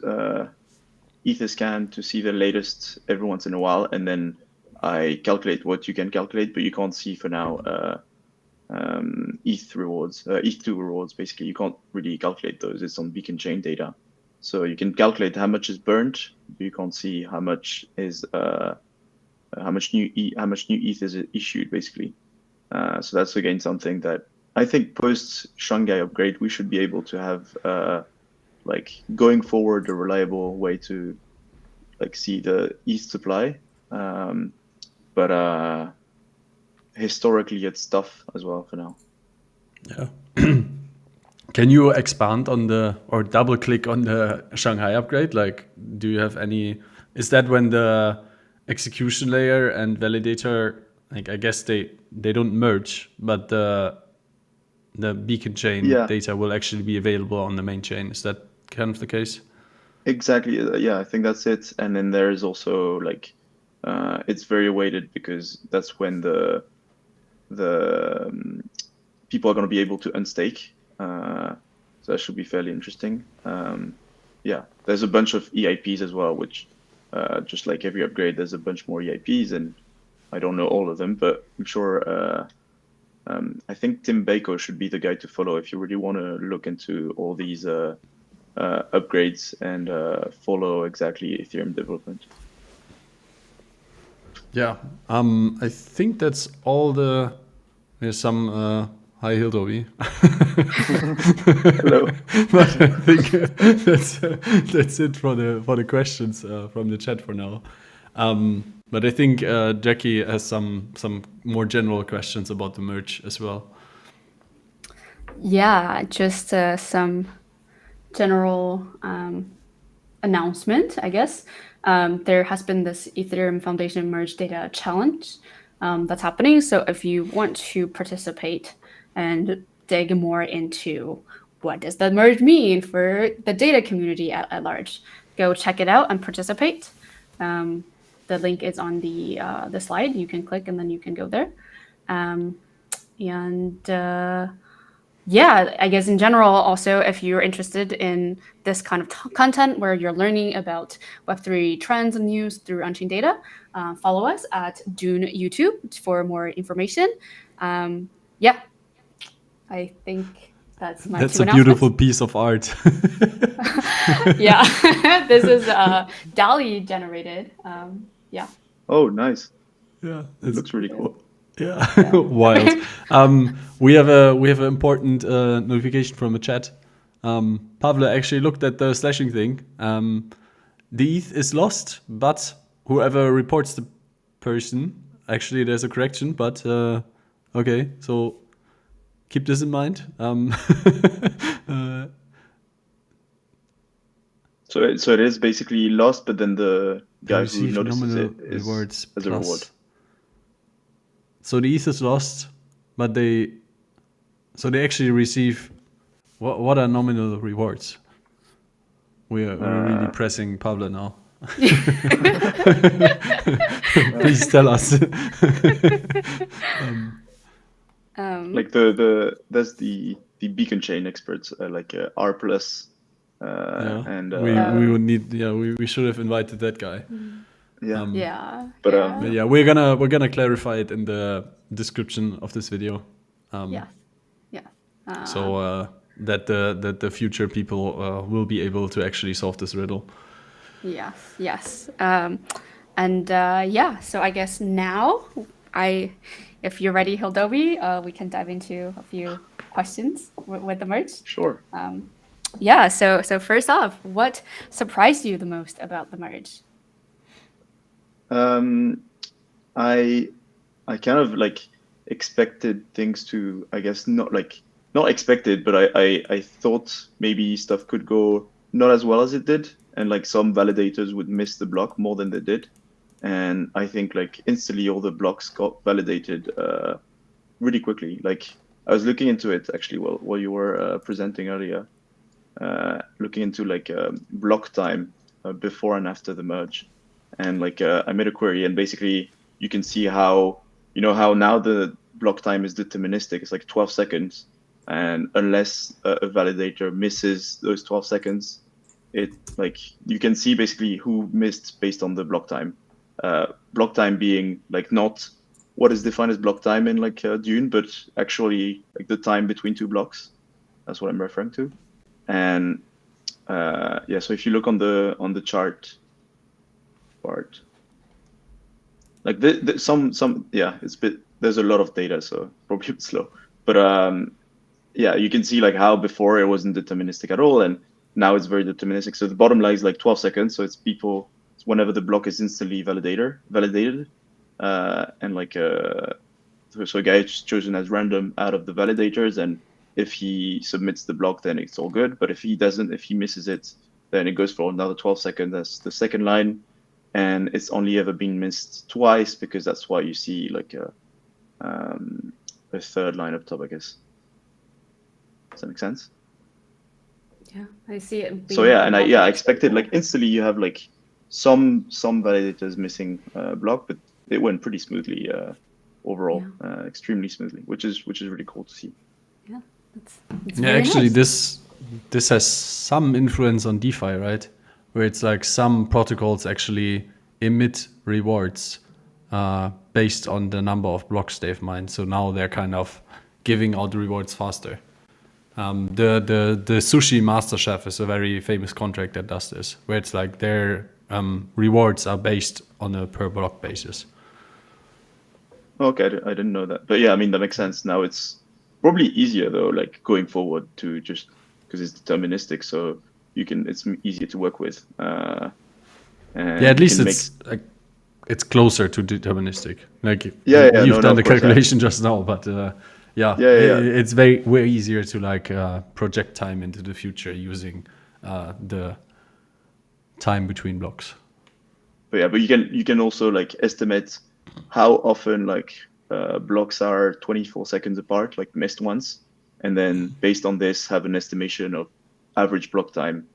[SPEAKER 3] Etherscan to see the latest every once in a while, and then I calculate what you can calculate, but you can't see for now ETH rewards, ETH2 rewards. Basically, you can't really calculate those. It's on beacon chain data, so you can calculate how much is burnt, but you can't see how much is how much new ETH is issued, basically. So that's again something that I think post Shanghai upgrade we should be able to have like going forward a reliable way to like see the ETH supply. But historically it's tough as well for now.
[SPEAKER 2] Yeah. Can you expand on or double click on the Shanghai upgrade? Like, do you have any? Is that when the execution layer and validator, like I guess they don't merge, but the beacon chain data will actually be available on the main chain? Is that kind of the case?
[SPEAKER 3] Exactly. Yeah, I think that's it. And then there is also like it's very weighted because that's when the people are going to be able to unstake. So that should be fairly interesting. Yeah, there's a bunch of EIPs as well, which just like every upgrade, there's a bunch more EIPs, and I don't know all of them, but I'm sure. I think Tim Bako should be the guy to follow if you really want to look into all these upgrades and follow exactly Ethereum development.
[SPEAKER 2] Yeah, I think that's all there's some hi hildobby.
[SPEAKER 3] Hello.
[SPEAKER 2] But I think that's it for the questions from the chat for now. But I think Jackie has some more general questions about the merge as well.
[SPEAKER 1] Yeah, just some general announcement, I guess. There has been this Ethereum Foundation Merge Data Challenge that's happening. So if you want to participate and dig more into what does the merge mean for the data community at large, go check it out and participate. The link is on the slide. You can click and then you can go there. Yeah, I guess in general, also, if you're interested in this kind of content where you're learning about Web3 trends and news through on-chain data, follow us at Dune YouTube for more information. Yeah, I think that's my
[SPEAKER 2] That's
[SPEAKER 1] two
[SPEAKER 2] a beautiful piece of art.
[SPEAKER 1] Yeah, this is DALL-E generated. Yeah.
[SPEAKER 3] Oh, nice.
[SPEAKER 2] Yeah,
[SPEAKER 3] it looks really cool.
[SPEAKER 2] Yeah, wild. We have an important notification from the chat. Pavle actually looked at the slashing thing. The ETH is lost, but whoever reports the person Actually, there's a correction, but okay. So keep this in mind.
[SPEAKER 3] So it is basically lost, but then the guy who
[SPEAKER 2] receive
[SPEAKER 3] notices
[SPEAKER 2] nominal
[SPEAKER 3] it is
[SPEAKER 2] rewards
[SPEAKER 3] as a
[SPEAKER 2] plus.
[SPEAKER 3] reward.
[SPEAKER 2] So the ETH is lost, but they actually receive. What are nominal rewards? We're really pressing Pablo now. Please tell us.
[SPEAKER 3] Like that's the beacon chain experts, like R plus, and
[SPEAKER 2] we would need. Yeah, we should have invited that guy.
[SPEAKER 3] yeah.
[SPEAKER 1] Yeah.
[SPEAKER 3] But
[SPEAKER 1] yeah.
[SPEAKER 2] But yeah, we're gonna clarify it in the description of this video.
[SPEAKER 1] Yes. Yes.
[SPEAKER 2] So that the future people will be able to actually solve this riddle.
[SPEAKER 1] Yes. Yes. Yeah. So I guess now if you're ready, hildobby, we can dive into a few questions with the merge.
[SPEAKER 3] Sure.
[SPEAKER 1] Yeah. So first off, what surprised you the most about the merge?
[SPEAKER 3] I kind of like expected things to, I guess, not expected, but I thought maybe stuff could go not as well as it did, and like some validators would miss the block more than they did. And I think like instantly all the blocks got validated really quickly. Like I was looking into it actually while you were presenting earlier, looking into like block time before and after the merge. And like I made a query, and basically you can see how now the block time is deterministic. It's like 12 seconds, and unless a validator misses those 12 seconds, it like you can see basically who missed based on the block time. Block time being like not what is defined as block time in like Dune, but actually like the time between two blocks. That's what I'm referring to. And yeah, so if you look on the chart part, like some yeah, it's there's a lot of data, so probably a bit slow, but yeah, you can see like how before it wasn't deterministic at all, and now it's very deterministic. So the bottom line is like 12 seconds, so it's whenever the block is instantly validated, and like so a guy is chosen as random out of the validators, and if he submits the block, then it's all good. But if he doesn't, if he misses it, then it goes for another 12 seconds. That's the second line, and it's only ever been missed twice, because that's why you see like a third line up top, I guess. Does that make sense?
[SPEAKER 1] Yeah, I see it.
[SPEAKER 3] So yeah, and I expected like instantly you have like some validators missing block, but it went pretty smoothly overall, extremely smoothly, which is really cool to see.
[SPEAKER 1] Yeah, it's
[SPEAKER 2] Yeah,
[SPEAKER 1] very
[SPEAKER 2] actually,
[SPEAKER 1] nice.
[SPEAKER 2] this has some influence on DeFi, right? Where it's like some protocols actually emit rewards based on the number of blocks they've mined. So now they're kind of giving out rewards faster. The Sushi Master Chef is a very famous contract that does this, where it's like their rewards are based on a per block basis.
[SPEAKER 3] Okay, I didn't know that, but yeah, I mean that makes sense. Now it's probably easier though, like going forward, to just because it's deterministic, so it's easier to work with. And
[SPEAKER 2] yeah, at least it's like it's closer to deterministic. Like
[SPEAKER 3] yeah,
[SPEAKER 2] you've done the
[SPEAKER 3] of course,
[SPEAKER 2] calculation just now, but yeah, it's way easier to like project time into the future using the time between blocks.
[SPEAKER 3] But you can also like estimate how often like blocks are 24 seconds apart, like missed ones, and then based on this have an estimation of average block time,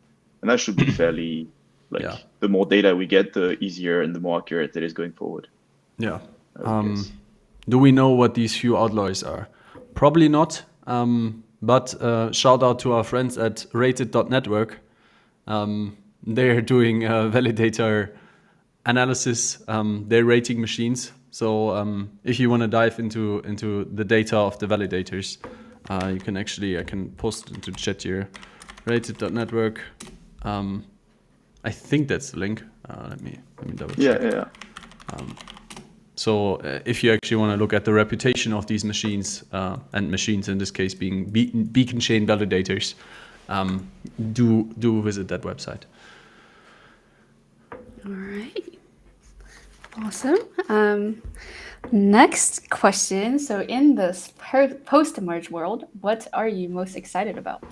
[SPEAKER 3] and that should be fairly like the more data we get, the easier and the more accurate it is going forward.
[SPEAKER 2] Yeah. Do we know what these few outliers are? Probably not. But shout out to our friends at rated.network. They're doing validator analysis. They're rating machines. So if you want to dive into the data of the validators, you can I can post it into the chat here. Rated.network. I think that's the link. Let me double check.
[SPEAKER 3] Yeah.
[SPEAKER 2] So if you actually want to look at the reputation of these machines, and machines in this case being beacon chain validators, do visit that website.
[SPEAKER 1] All right. Awesome. Next question. So, in this post-merge world, what are you most excited about?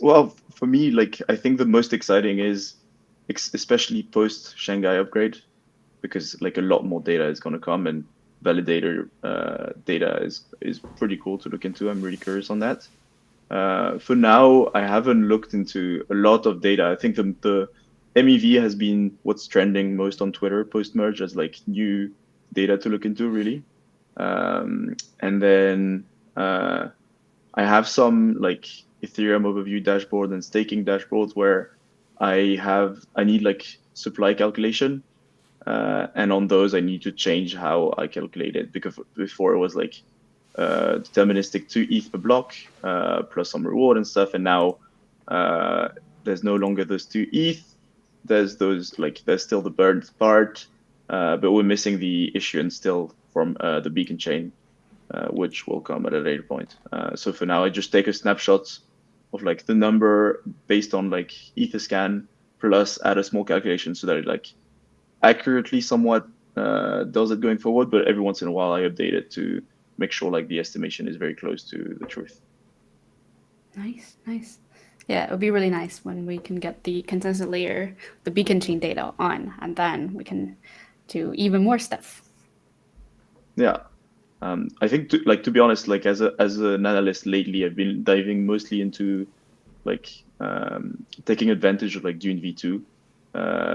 [SPEAKER 3] Well, for me, like I think the most exciting is especially post Shanghai upgrade, because like a lot more data is going to come, and validator data is pretty cool to look into. I'm really curious on that. For now, I haven't looked into a lot of data. I think the MEV has been what's trending most on Twitter post merge as like new data to look into, really. And then I have some like Ethereum overview dashboard and staking dashboards where I need like supply calculation. And on those, I need to change how I calculate it, because before it was like deterministic 2 ETH per block plus some reward and stuff. And now there's no longer those 2 ETH. There's still the burned part, but we're missing the issuance still from the beacon chain, which will come at a later point. So for now, I just take a snapshot of like the number based on like Etherscan plus add a small calculation so that it like accurately somewhat does it going forward. But every once in a while, I update it to make sure like the estimation is very close to the truth.
[SPEAKER 1] Nice, nice. Yeah, it would be really nice when we can get the consensus layer, the beacon chain data on, and then we can do even more stuff.
[SPEAKER 3] Yeah. I think to be honest, like as an analyst lately, I've been diving mostly into like taking advantage of like Dune V2,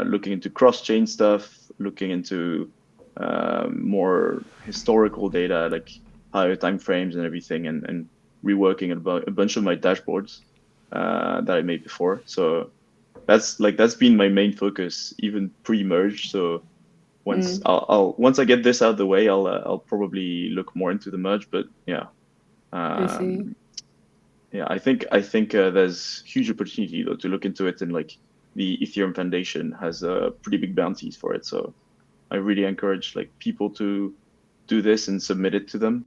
[SPEAKER 3] looking into cross-chain stuff, looking into more historical data, like higher time frames and everything, and reworking a bunch of my dashboards that I made before. So that's been my main focus even pre-merge. So once once I get this out of the way, I'll probably look more into the merge. But yeah,
[SPEAKER 1] I see.
[SPEAKER 3] yeah, I think there's huge opportunity though to look into it, and like the Ethereum Foundation has pretty big bounties for it. So I really encourage like people to do this and submit it to them.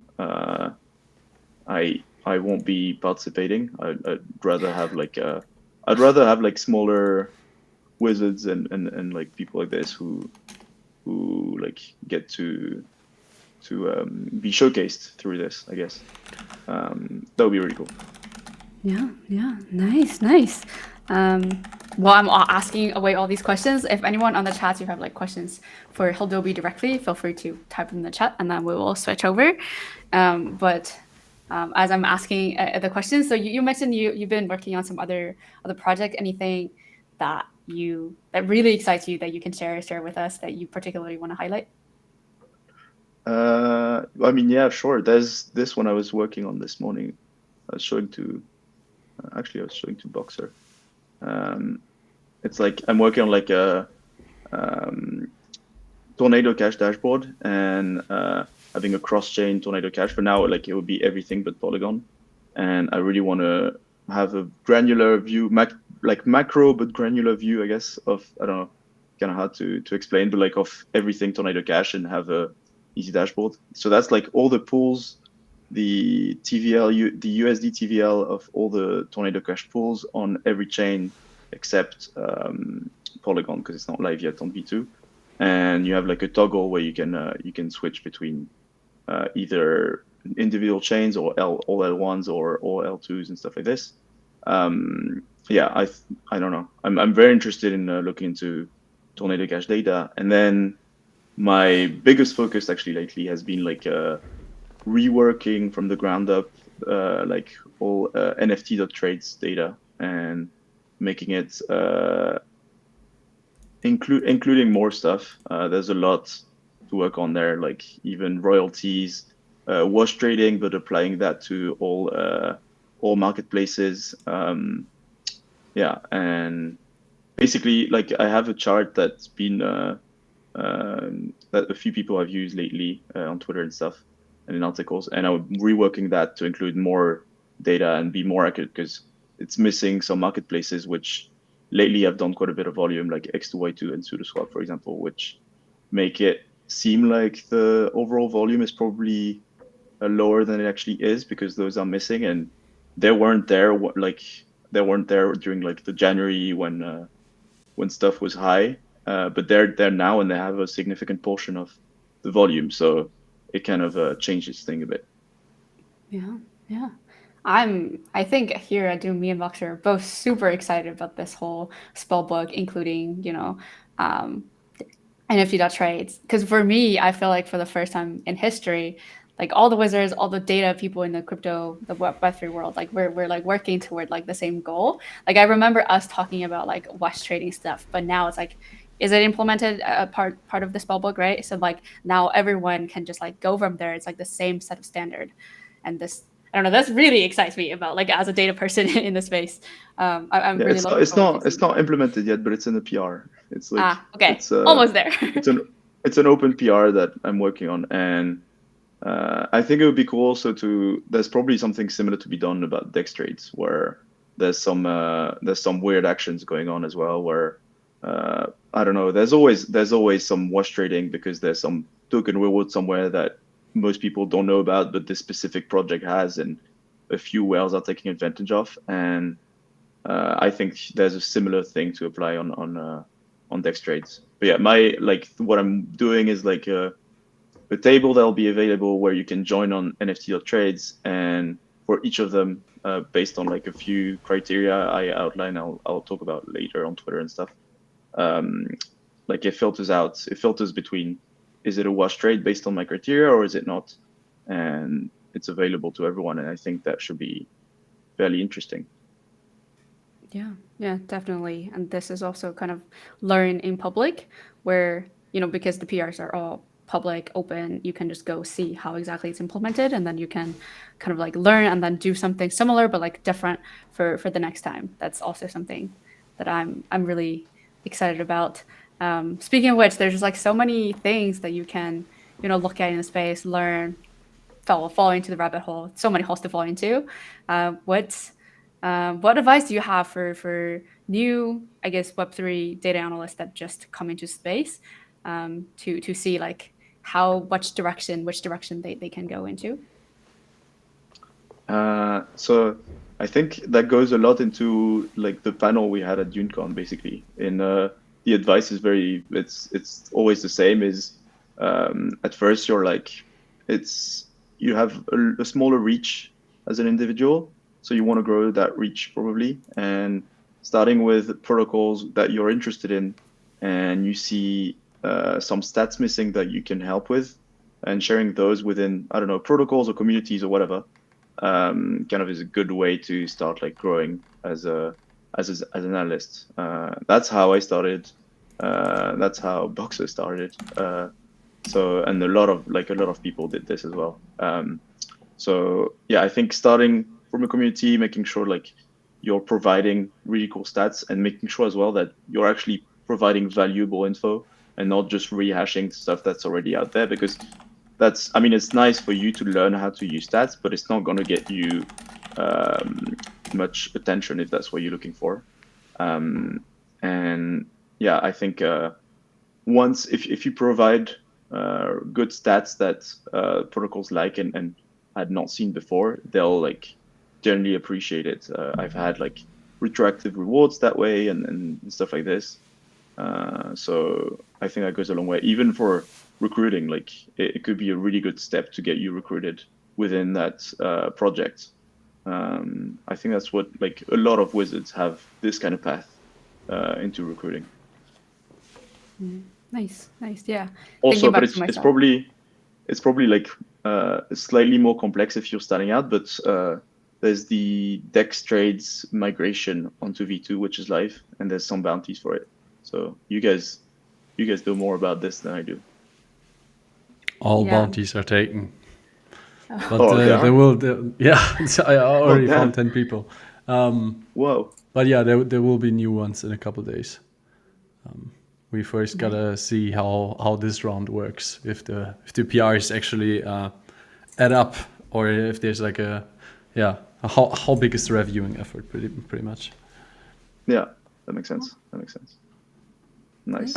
[SPEAKER 3] I won't be participating. I'd rather have like smaller wizards and like people like this who like get to be showcased through this, I guess. That would be really cool.
[SPEAKER 1] Yeah, nice. Well, I'm asking away all these questions. If anyone on the chat, you have like questions for hildobby directly, feel free to type them in the chat, and then we will switch over. But as I'm asking the questions, so you mentioned you've been working on some other project. Anything that really excites you that you can share with us that you particularly want to highlight?
[SPEAKER 3] I mean, yeah, sure. There's this one I was working on this morning. I was showing to Boxer. It's like I'm working on like a Tornado Cash dashboard and having a cross-chain Tornado Cash. For now, like it would be everything but Polygon, and I really want to have a granular view, like macro but granular view, I guess, of, I don't know, kind of hard to explain, but like of everything Tornado Cash, and have a easy dashboard. So that's like all the pools, the TVL, the USD TVL of all the Tornado Cash pools on every chain except Polygon, because it's not live yet on V2. And you have like a toggle where you can switch between either individual chains or all L1s or all L2s and stuff like this. Yeah, I don't know. I'm very interested in looking into Tornado Cash data. And then my biggest focus actually lately has been like reworking from the ground up like all NFT.trades data and making it including more stuff. There's a lot to work on there, like even royalties, wash trading, but applying that to all marketplaces. Yeah, and basically, like I have a chart that's been that a few people have used lately on Twitter and stuff, and in articles, and I'm reworking that to include more data and be more accurate, because it's missing some marketplaces which lately I've done quite a bit of volume, like X2Y2 and SudoSwap, for example, which make it seem like the overall volume is probably lower than it actually is, because those are missing, and they weren't there during like the January when stuff was high. but they're there now and they have a significant portion of the volume, so it kind of changes thing a bit.
[SPEAKER 1] Yeah, yeah. I think here at Doom, me and Voxer are both super excited about this whole spell book, including, um, NFT.trades. Because for me, I feel like for the first time in history, like all the wizards, all the data people in the crypto, the Web3 world, like we're like working toward like the same goal. Like I remember us talking about like wash trading stuff, but now it's like, is it implemented part of the spell book, right? So like now everyone can just like go from there. It's like the same set of standard, and this, I don't know, that's really excites me about like as a data person in the space. I'm
[SPEAKER 3] Yeah,
[SPEAKER 1] really looking forward to
[SPEAKER 3] it's
[SPEAKER 1] seeing
[SPEAKER 3] not implemented yet, but it's in the PR. It's like
[SPEAKER 1] okay,
[SPEAKER 3] it's
[SPEAKER 1] almost there.
[SPEAKER 3] it's an open PR that I'm working on, and I think it would be cool also to. There's probably something similar to be done about dex trades, where there's some weird actions going on as well. Where I don't know. There's always some wash trading because there's some token reward somewhere that most people don't know about, but this specific project has, and a few whales are taking advantage of. And I think there's a similar thing to apply on dex trades. But yeah, what I'm doing is like a table that'll be available where you can join on NFT.trades, and for each of them, based on like a few criteria I outline, I'll talk about later on Twitter and stuff. Like it filters between, is it a wash trade based on my criteria or is it not? And it's available to everyone, and I think that should be fairly interesting.
[SPEAKER 1] Yeah, definitely. And this is also kind of learn in public where, because the PRs are all public, open, you can just go see how exactly it's implemented, and then you can kind of like learn and then do something similar but like different for the next time. That's also something that I'm really excited about. Speaking of which, there's just like so many things that you can, look at in the space, learn, fall into the rabbit hole. So many holes to fall into. What advice do you have for new, I guess, Web3 data analysts that just come into space, to see like which direction they can go into?
[SPEAKER 3] So I think that goes a lot into like the panel we had at DuneCon, basically. The advice is it's always the same. Is at first you're like, you have a smaller reach as an individual, so you want to grow that reach probably, and starting with protocols that you're interested in, and you see some stats missing that you can help with, and sharing those within, I don't know, protocols or communities or whatever, kind of is a good way to start like growing as an analyst. That's how I started. That's how Boxer started. And a lot of people did this as well. So yeah, I think starting from a community, making sure like you're providing really cool stats, and making sure as well that you're actually providing valuable info and not just rehashing stuff that's already out there, because it's nice for you to learn how to use stats, but it's not going to get you much attention if that's what you're looking for. And yeah, I think once if you provide good stats that protocols like and had not seen before, they'll like generally appreciate it. I've had like retroactive rewards that way and stuff like this. So I think that goes a long way, even for recruiting. Like it could be a really good step to get you recruited within that project. I think that's what like a lot of wizards have, this kind of path into recruiting.
[SPEAKER 1] Nice, yeah.
[SPEAKER 3] Also, but it's probably like slightly more complex if you're starting out, but there's the dex trades migration onto V2, which is live, and there's some bounties for it. So you guys know more about this than I do.
[SPEAKER 2] All bounties are taken. But I already found 10 people.
[SPEAKER 3] Whoa.
[SPEAKER 2] But yeah, there will be new ones in a couple of days. We first gotta see how this round works. If the PRs actually add up, or if there's like how big is the reviewing effort? Pretty much.
[SPEAKER 3] Yeah, that makes sense. Nice.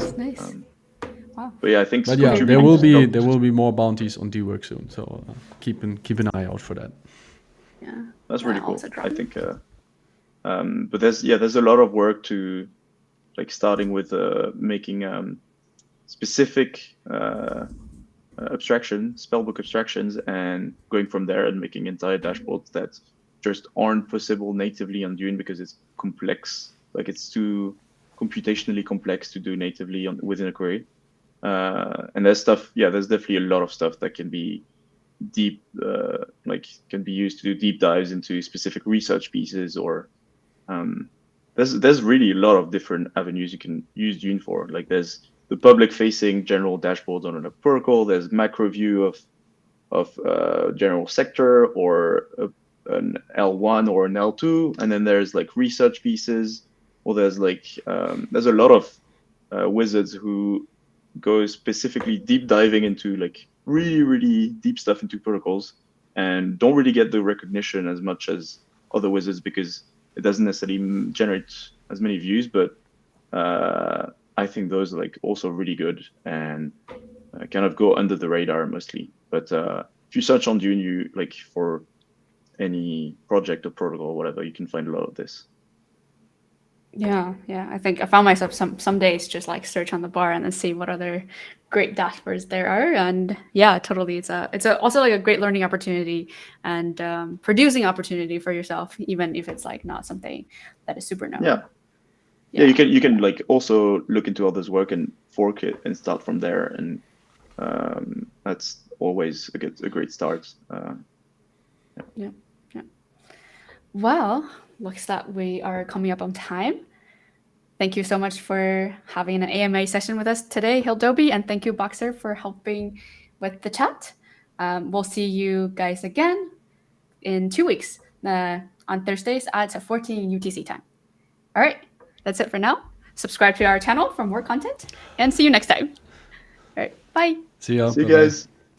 [SPEAKER 1] Wow.
[SPEAKER 3] But yeah, I think.
[SPEAKER 2] But yeah, there will be more bounties on D-Work soon. So keep an eye out for that.
[SPEAKER 1] Yeah,
[SPEAKER 3] that's really cool. I think. But there's a lot of work to like starting with making specific spellbook abstractions, and going from there and making entire dashboards that just aren't possible natively on Dune because it's complex. Like it's too computationally complex to do natively within a query. And there's definitely a lot of stuff that can be deep, can be used to do deep dives into specific research pieces, or there's really a lot of different avenues you can use Dune for. Like there's the public-facing general dashboard on a protocol. There's macro view of general sector, or an L1 or an L2, and then there's like research pieces. Or there's there's a lot of wizards who go specifically deep diving into like really deep stuff into protocols, and don't really get the recognition as much as other wizards because it doesn't necessarily generate as many views. But I think those are like also really good and kind of go under the radar mostly. But if you search on Dune, you like for any project or protocol or whatever, you can find a lot of this.
[SPEAKER 1] Yeah. I think I found myself some days just like search on the bar and then see what other great dashboards there are. And yeah, totally. It's also like a great learning opportunity and producing opportunity for yourself, even if it's like not something that is super known.
[SPEAKER 3] Yeah, you can like also look into others' work and fork it and start from there, and that's always a great start.
[SPEAKER 1] Yeah. Well, looks that we are coming up on time. Thank you so much for having an AMA session with us today, hildobby, and thank you, Boxer, for helping with the chat. We'll see you guys again in 2 weeks on Thursdays at 14 UTC time. All right, that's it for now. Subscribe to our channel for more content, and see you next time. All right, bye.
[SPEAKER 2] See ya.
[SPEAKER 3] See you
[SPEAKER 2] Bye-bye.
[SPEAKER 3] guys.